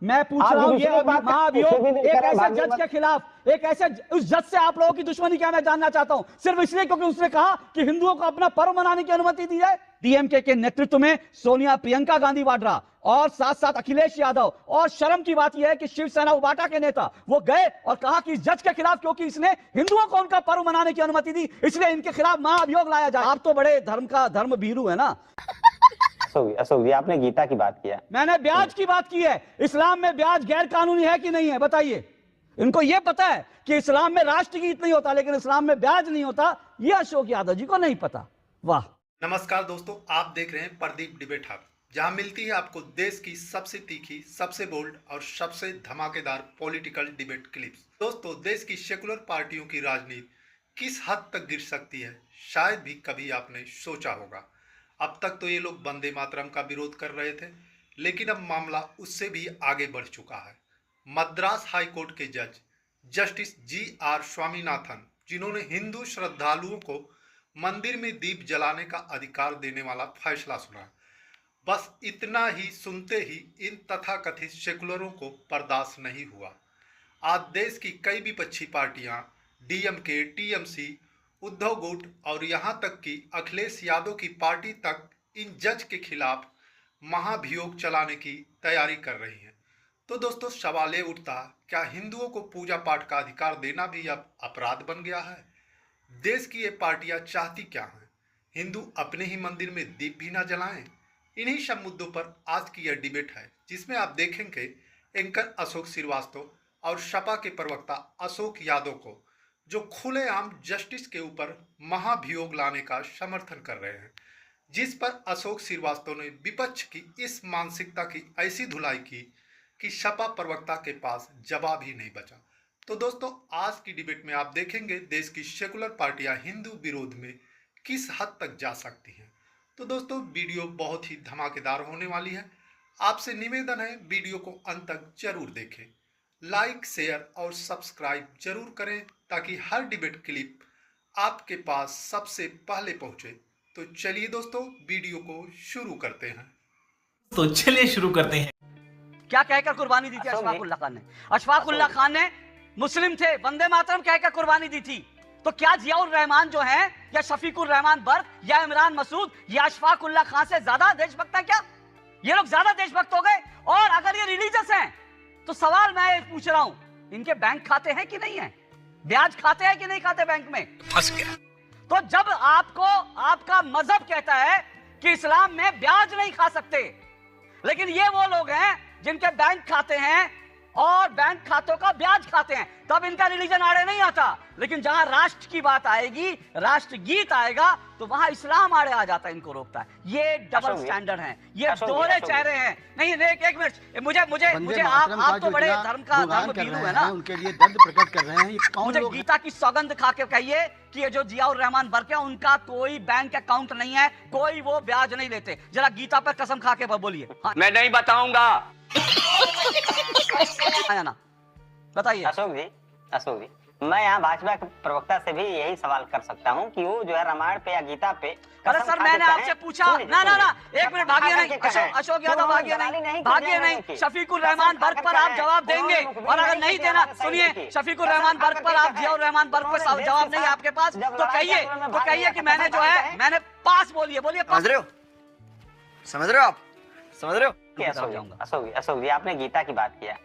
मैं पूछ रहा हूं ये महाभियोग एक ऐसे जज के खिलाफ, एक ऐसे उस जज से आप लोगों की दुश्मनी क्या, मैं जानना चाहता हूं, सिर्फ इसलिए क्योंकि उसने कहा कि हिंदुओं को अपना पर्व मनाने की अनुमति दी जाए। डीएमके के नेतृत्व में सोनिया प्रियंका गांधी वाड्रा और साथ साथ अखिलेश यादव, और शर्म की बात यह है कि शिवसेना उबाटा के नेता वो गए और कहा कि इस जज के खिलाफ क्योंकि इसने हिंदुओं को उनका पर्व मनाने की अनुमति दी, इसलिए इनके खिलाफ महाअभियोग लाया जाए। आप तो बड़े धर्म भीरू है ना। अशोक जी, आपने गीता की बात किया, मैंने ब्याज की बात की है। इस्लाम में ब्याज गैर कानूनी है कि नहीं है, बताइए। इनको यह पता है कि इस्लाम में राष्ट्रगीत नहीं होता, लेकिन इस्लाम में ब्याज नहीं होता, यह अशोक यादव जी को नहीं पता। वाह। नमस्कार दोस्तों, आप देख रहे हैं प्रदीप डिबेट हब, जहां मिलती है आपको देश की सबसे तीखी, सबसे बोल्ड और सबसे धमाकेदार पॉलिटिकल डिबेट क्लिप्स। दोस्तों, देश की सेकुलर पार्टियों की राजनीति किस हद तक गिर सकती है, शायद भी कभी आपने सोचा होगा। अब तक तो ये लोग वंदे मातरम का विरोध कर रहे थे, लेकिन अब मामला उससे भी आगे बढ़ चुका है। मद्रास हाई कोर्ट के जज जस्टिस जी.आर. स्वामीनाथन, जिन्होंने हिंदू श्रद्धालुओं को मंदिर में दीप जलाने का अधिकार देने वाला फैसला सुना, बस इतना ही सुनते ही इन तथाकथित सेकुलरों को बर्दाश्त नहीं हुआ। आज देश की कई विपक्षी पार्टियां, डीएमके, टीएमसी, उद्धव गुट और यहां तक कि अखिलेश यादव की पार्टी तक इन जज के खिलाफ महाभियोग चलाने की तैयारी कर रही है। तो दोस्तों, सवाल ये उठता, क्या हिंदुओं को पूजा पाठ का अधिकार देना भी अब अपराध बन गया है? देश की ये पार्टियां चाहती क्या हैं? हिंदू अपने ही मंदिर में दीप भी ना जलाएं? इन्हीं सब मुद्दों पर आज की यह डिबेट है, जिसमें आप देखेंगे एंकर अशोक श्रीवास्तव और सपा के प्रवक्ता अशोक यादव को, जो खुलेआम जस्टिस के ऊपर महाभियोग लाने का समर्थन कर रहे हैं, जिस पर अशोक श्रीवास्तव ने विपक्ष की इस मानसिकता की ऐसी धुलाई की कि सपा प्रवक्ता के पास जवाब ही नहीं बचा। तो दोस्तों, आज की डिबेट में आप देखेंगे देश की सेकुलर पार्टियां हिंदू विरोध में किस हद तक जा सकती हैं। तो दोस्तों, वीडियो बहुत ही धमाकेदार होने वाली है। आपसे निवेदन है, वीडियो को अंत तक जरूर देखें, लाइक, शेयर और सब्सक्राइब जरूर करें, ताकि हर डिबेट क्लिप आपके पास सबसे पहले पहुंचे। तो चलिए दोस्तों, वीडियो को शुरू करते हैं। क्या कहकर कुर्बानी दी थी अशफाक उल्लाह खान ने? अशफाक उल्लाह खान ने मुस्लिम थे, वंदे मातरम कहकर कुर्बानी दी थी। तो क्या जियाउर रहमान जो है, या शफीकुर रहमान बर्क, या इमरान मसूद, या अशफाक उल्लाह खान से ज्यादा देशभक्त है क्या? ये लोग ज्यादा देशभक्त हो गए? और अगर ये रिलीजियस हैं, तो सवाल मैं पूछ रहा हूं, इनके बैंक खाते हैं कि नहीं है? ब्याज खाते हैं कि नहीं खाते बैंक में? फंस गया। तो जब आपको आपका मजहब कहता है कि इस्लाम में ब्याज नहीं खा सकते, लेकिन ये वो लोग हैं जिनके बैंक खाते हैं और बैंक खातों का ब्याज खाते हैं, तब इनका रिलीजन आड़े नहीं आता। लेकिन जहां राष्ट्र की बात आएगी, राष्ट्रगीत आएगा, तो वहां इस्लाम आड़े आ जाता है, इनको रोकता है। ये डबल स्टैंडर्ड है, ये दोहरे चेहरे हैं। नहीं, एक मिनट, मुझे आप तो बड़े धर्म भीरू है ना, उनके लिए दर्द प्रकट कर रहे हैं। ये कौन मुझे लोग गीता की सौगंध खा के कहिए कि ये जो जियाउर रहमान बर्क है, उनका कोई बैंक अकाउंट नहीं है, कोई वो ब्याज नहीं लेते। जरा गीता पर कसम खा के बोलिए। मैं नहीं बताऊंगा। ना बताइए। अशोक जी, मैं यहाँ भाजपा के प्रवक्ता से भी यही सवाल कर सकता हूँ कि वो जो है रामायण पे या गीता पे। अरे सर, मैंने आपसे पूछा ना, एक मिनट, भागिए नहीं अशोक यादव, भागिए नहीं, शफीकुर रहमान बर्क पर आप जवाब देंगे, और अगर नहीं देना, सुनिए, शफीकुर रहमान बर्क पर आप, जियाउर रहमान बर्क पर जवाब नहीं आपके पास, तो कहिए कि मैंने जो है, मैंने पास बोलिए। समझ रहे हो आप? अशोक जी, आपने गीता की बात किया,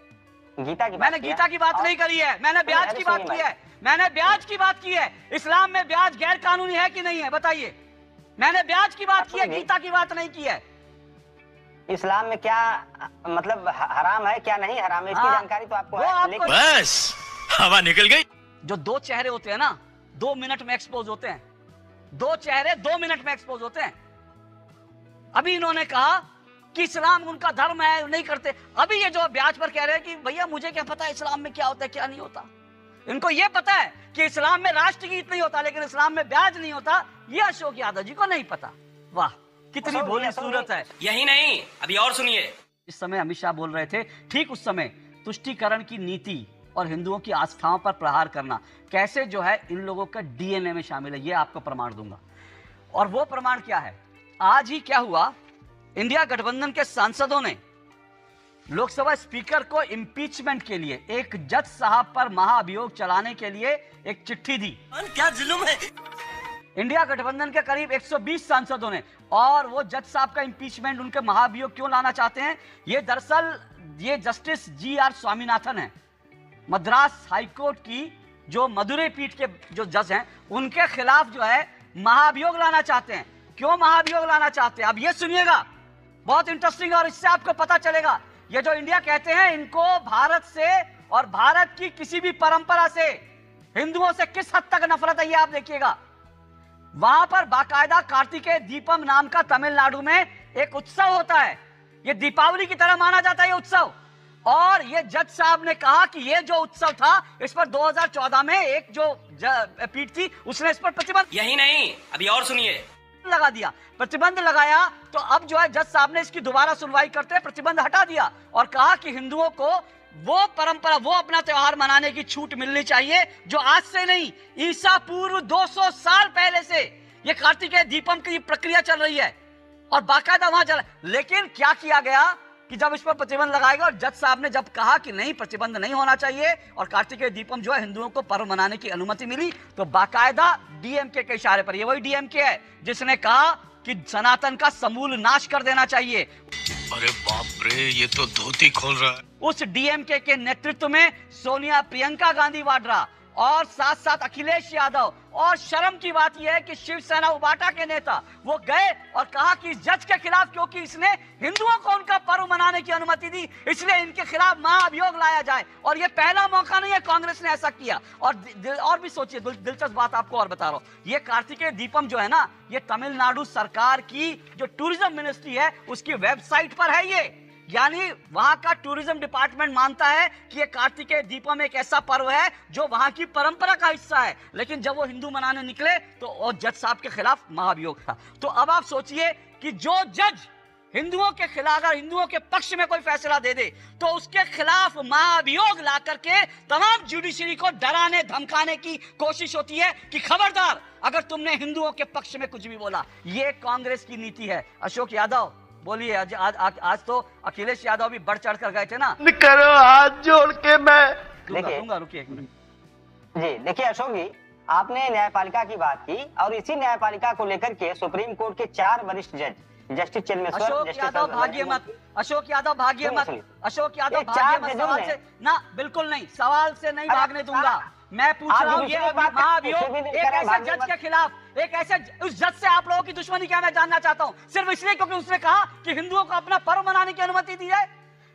मैंने गीता की बात नहीं करी है, मैंने ब्याज की बात की है। मैंने ब्याज की बात की है। इस्लाम में ब्याज गैर कानूनी है कि नहीं है, बताइए। मैंने ब्याज की बात की है, गीता की बात नहीं की है। इस्लाम में क्या मतलब हराम है, क्या नहीं हराम है, इसकी जानकारी तो आपको है। बस हवा निकल गई। जो दो चेहरे होते हैं ना, 2 मिनट में एक्सपोज होते हैं। 2 चेहरे 2 मिनट में एक्सपोज होते हैं। अभी इन्होंने कहा कि इस्लाम उनका धर्म है, नहीं करते। अभी ये जो ब्याज पर कह रहे हैं कि भैया मुझे क्या पता इस्लाम में क्या होता है, क्या नहीं होता। इनको ये पता है कि इस्लाम में राष्ट्रगीत नहीं होता, लेकिन इस्लाम में ब्याज नहीं होता, ये अशोक यादव जी को नहीं पता। वाह, कितनी भोली सूरत है। यही नहीं, अभी और सुनिए। इस समय अमित शाह बोल रहे थे, ठीक उस समय तुष्टीकरण की नीति और हिंदुओं की आस्थाओं पर प्रहार करना कैसे जो है इन लोगों का डीएनए में शामिल है, ये आपको प्रमाण दूंगा। और वो प्रमाण क्या है? आज ही क्या हुआ, इंडिया गठबंधन के सांसदों ने लोकसभा स्पीकर को इम्पीचमेंट के लिए एक जज साहब पर महाअभियोग चलाने के लिए एक चिट्ठी दी। क्या जुल्म है। इंडिया गठबंधन के करीब 120 सांसदों ने, और वो जज साहब का इम्पीचमेंट, उनके महाअभियोग क्यों लाना चाहते हैं? ये दरअसल ये जस्टिस GR स्वामीनाथन है, मद्रास हाईकोर्ट की जो मदुरै पीठ के जो जज हैं, उनके खिलाफ जो है महाअभियोग लाना चाहते हैं। क्यों महाअभियोग लाना चाहते हैं? अब ये सुनिएगा, बहुत इंटरेस्टिंग, और इससे आपको पता चलेगा ये जो इंडिया कहते हैं, इनको भारत से और भारत की किसी भी परंपरा से, हिंदुओं से किस हद तक नफरत है, ये आप देखिएगा। वहां पर बाकायदा कार्तिकेय दीपम नाम का तमिलनाडु में एक उत्सव होता है, ये दीपावली की तरह माना जाता है ये उत्सव। और ये जज साहब ने कहा कि ये जो उत्सव था, इस पर 2014 में एक जो पीठ थी, उसने इस पर प्रतिबंध, यही नहीं, अभी और सुनिए, लगा दिया, प्रतिबंध लगाया। तो अब जो है जज साहब ने इसकी दोबारा सुनवाई करते हैं प्रतिबंध हटा दिया और कहा कि हिंदुओं को वो परंपरा, वो अपना त्योहार मनाने की छूट मिलनी चाहिए जो आज से नहीं, ईसा पूर्व 200 साल पहले से ये कार्तिकेय दीपम की प्रक्रिया चल रही है और बाकायदा वहां चला। लेकिन क्या किया गया कि जब इस पर प्रतिबंध लगाएगा, और जज साहब ने जब कहा कि नहीं, प्रतिबंध नहीं होना चाहिए और कार्तिकेय दीपम जो है हिंदुओं को पर्व मनाने की अनुमति मिली, तो बाकायदा DMK के इशारे पर, ये वही DMK है जिसने कहा कि सनातन का समूल नाश कर देना चाहिए। अरे बाप रे, ये तो धोती खोल रहा है। उस DMK के नेतृत्व में सोनिया, प्रियंका गांधी वाड्रा और साथ साथ अखिलेश यादव, और शर्म की बात यह है कि शिवसेना उबाटा के नेता वो गए और कहा कि इस जज के खिलाफ, क्योंकि इसने हिंदुओं को उनका पर्व मनाने की अनुमति दी, इसलिए इनके खिलाफ महाअभियोग लाया जाए। और ये पहला मौका नहीं है कांग्रेस ने ऐसा किया। और भी सोचिए, दिलचस्प बात आपको और बता रहा हूं, ये कार्तिकेय दीपम जो है ना, ये तमिलनाडु सरकार की जो टूरिज्म मिनिस्ट्री है उसकी वेबसाइट पर है ये, यानी वहां का टूरिज्म डिपार्टमेंट मानता है कि ये कार्तिकेय दीपम एक ऐसा पर्व है जो वहां की परंपरा का हिस्सा है। लेकिन जब वो हिंदू मनाने निकले तो जज साहब के खिलाफ महाअभियोग था। तो अब आप सोचिए कि जो जज हिंदुओं के खिलाफ, अगर हिंदुओं के पक्ष में कोई फैसला दे दे, तो उसके खिलाफ महाअभियोग ला करके तमाम जुडिशरी को डराने धमकाने की कोशिश होती है कि खबरदार अगर तुमने हिंदुओं के पक्ष में कुछ भी बोला। ये कांग्रेस की नीति है। अशोक यादव बोलिए, आज तो अखिलेश यादव भी बढ़ चढ़ कर गए थे ना। करो हाथ जोड़ के मैं दूंगा, रुकिए एक मिनट जी। देखिए अशोक जी, आपने न्यायपालिका की बात की और इसी न्यायपालिका को लेकर के सुप्रीम कोर्ट के 4 वरिष्ठ जज, जस्टिस चेन्मेश्वर, अशोक यादव भागिए मत, अशोक यादव भागिए मत, अशोक यादव भागिए मत सवाल से ना, बिल्कुल नहीं, सवाल से नहीं भागने दूंगा। मैं पूछ रहा हूँ, ये महाअभियोग एक ऐसे जज के खिलाफ, एक ऐसे उस जज से आप लोगों की दुश्मनी क्या, मैं जानना चाहता हूँ। सिर्फ इसलिए क्योंकि उसने कहा कि हिंदुओं को अपना पर्व मनाने की अनुमति दी जाए,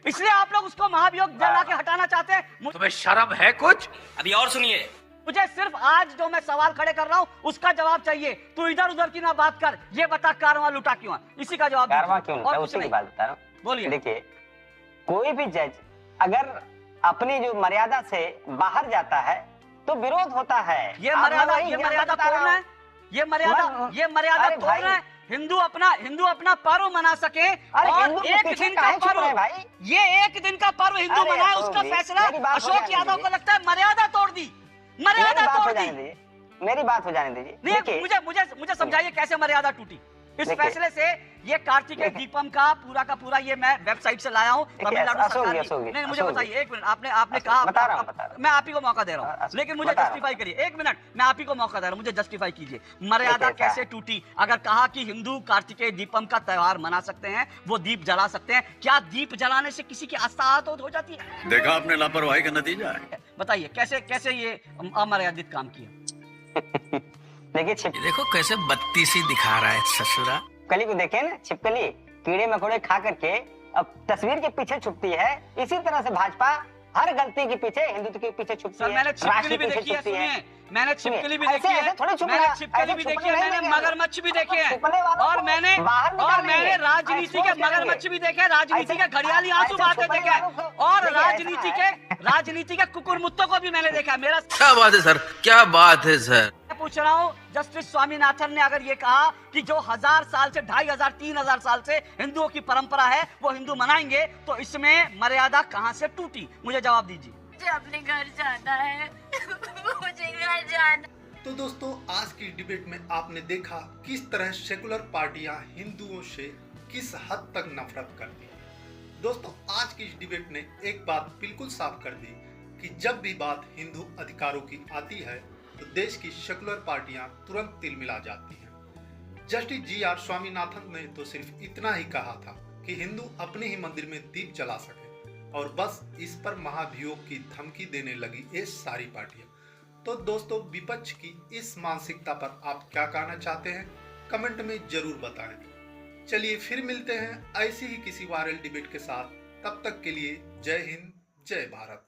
इसलिए आप लोग उसको महाअभियोग जला के हटाना चाहते हैं? तुम्हें शर्म है कुछ? अभी और सुनिए, मुझे सिर्फ आज जो मैं सवाल खड़े कर रहा हूँ उसका जवाब चाहिए। तू इधर उधर की ना बात कर, ये बता कारवां लूटा क्यों है, इसी का जवाब। कारवां क्यों लूटा, उसी की बात बता रहा हूँ। बोलिए। देखिए, कोई भी जज अगर अपनी जो मर्यादा से बाहर जाता है तो विरोध होता है। ये मर्यादा तोड़ रहे हैं, ये मर्यादा तोड़ रहे हैं। हिंदू अपना पर्व मना सके, और एक दिन का पर्व, ये एक दिन का पर्व हिंदू मनाए, उसका फैसला अशोक यादव को लगता है मर्यादा तोड़ दी, मर्यादा तोड़ दी। मेरी बात हो जाने दीजिए। मुझे समझाइए कैसे मर्यादा टूटी इस फैसले से। ये कार्तिकेय दीपम का पूरा ये मैं वेबसाइट से लाया हूँ तमिलनाडु सरकार की। नहीं, मुझे बताइए, एक मिनट, आपने कहा, मैं आप ही को मौका दे रहा हूँ, लेकिन मुझे जस्टिफाई करिए। एक मिनट, मैं आप ही को मौका दे रहा हूँ, मुझे जस्टिफाई कीजिए, मर्यादा कैसे टूटी? अगर कहा कि हिंदू कार्तिकेय दीपम का त्योहार मना सकते हैं, वो दीप जला सकते हैं, क्या दीप जलाने से किसी की आस्था आहत हो जाती है? देखा आपने लापरवाही का नतीजा है। बताइए कैसे ये अमर्यादित काम किया? देखिए, देखो कैसे बत्तीसी दिखा रहा है ससुरा। छिपकली को देखे ना, छिपकली कीड़े मकोड़े खा करके अब तस्वीर के पीछे छुपती है। इसी तरह से भाजपा हर गलती के पीछे, हिंदुत्व के पीछे छुपती है। मैंने छिपकली भी देखी है, सुनिए, मैंने छिपकली भी देखी है, मैंने मगरमच्छ भी देखे हैं, और मैंने राजनीति के मगरमच्छ भी देखे, राजनीति के घड़ियाली आंसू बहाते देखे हैं, और राजनीति के कुकुरमुत्तों को भी मैंने देखा है। मेरा क्या बात है सर, क्या बात है सर। पूछ रहा हूँ, जस्टिस स्वामीनाथन ने अगर ये कहा कि जो 1000 साल से 2500 3000 साल से हिंदुओं की परंपरा है वो हिंदू मनाएंगे, तो इसमें मर्यादा कहाँ से टूटी? मुझे जवाब दीजिए। मुझे अपने घर जाना है, मुझे घर जाना। तो दोस्तों, आज की डिबेट में आपने देखा किस तरह सेकुलर पार्टियां हिंदुओं से किस हद तक नफरत करती हैं। दोस्तों आज की इस डिबेट ने एक बात बिल्कुल साफ कर दी कि जब भी बात हिंदू अधिकारों की आती है तो देश की सेकुलर पार्टियां तुरंत तिलमिला जाती हैं। Justice G.R.. स्वामीनाथन ने तो सिर्फ इतना ही कहा था कि हिंदू अपने ही मंदिर में दीप जला सके और बस इस पर महाभियोग की धमकी देने लगी ये सारी पार्टियां। तो दोस्तों विपक्ष की इस मानसिकता पर आप क्या कहना चाहते हैं कमेंट में जरूर बताएं। चलिए फिर मिलते हैं ऐसी ही किसी वायरल डिबेट के साथ, तब तक के लिए जय हिंद जय भारत।